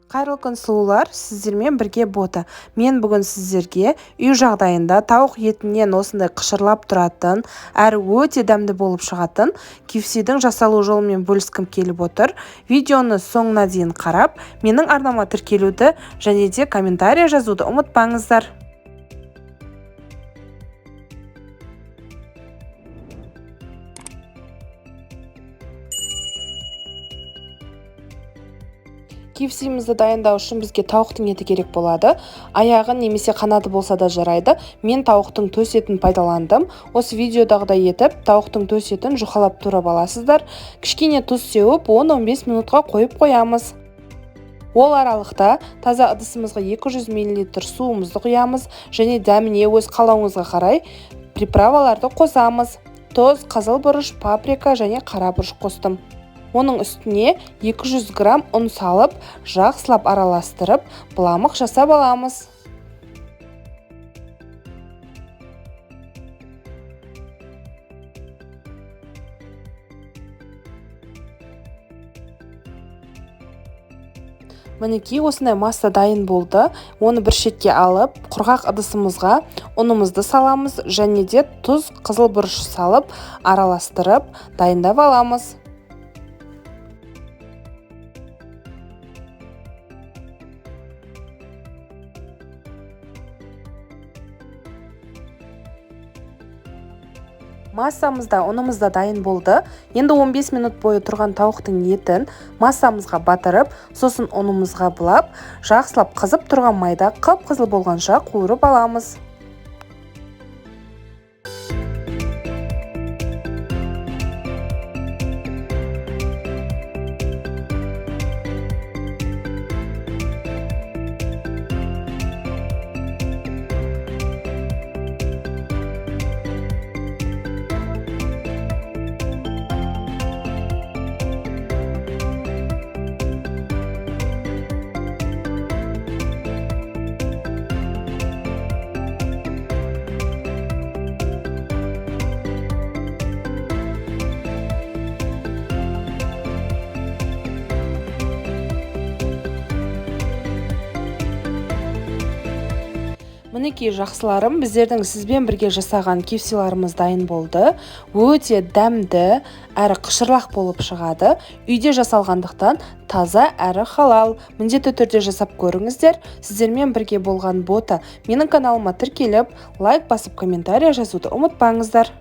Қайырлы күн сұлулар, сіздермен бірге бота. Мен бүгін сіздерге үй жағдайында тауық етінен осындай қышырлап тұратын, әрі өте дәмді болып шығатын KFC-дің жасалу жолымен бөліскім келіп отыр. Видеоны соңына дейін қарап, менің арнама тіркелуді және де комментарий жазуды ұмытпаңыздар. KFC-мізді дайындау үшін бізге тауықтың еті керек болады. Аяғы немесе қанаты болса да жарайды. Мен тауықтың төс етін пайдаландым. Осы видеодағыдай етіп, тауықтың төс етін жұқалап турап аласыздар. Кішкене тұз сеуіп, 10-15 минутқа қойып қоямыз. Ол аралықта таза ыдысымызға 200 мл суымызды құямыз және дәміне өз қалауыңызға қарай приправаларды қосамыз. Тұз, қызыл бұрыш, паприка және қара бұрыш қостым. Оның үстіне 200 грамм ұн салып, жақсылап араластырып, быламық жасап аламыз. Мінекей осындай масса дайын болды. Оны бір шетке алып, құрғақ ыдысымызға ұнымызды саламыз және де тұз, қызыл бұрыш салып, араластырып, дайындап аламыз. Массамызда, ұнымызда дайын болды. Енді 15 минут бойы тұрған тауықтың етін массамызға батырып, сосын ұнымызға бұлап, жақсылап қызып тұрған майда қып-қызыл болғанша қуырып аламыз. Мінекей жақсыларым, біздердің сізбен бірге жасаған KFC-ларымыз дайын болды. Өте дәмді, әрі қышырлақ болып шығады. Үйде жасалғандықтан таза әрі халал. Міндетті түрде жасап көріңіздер. Сіздермен бірге болған бота. Менің каналыма тіркеліп, лайк басып, комментарий жазуды ұмытпаңыздар.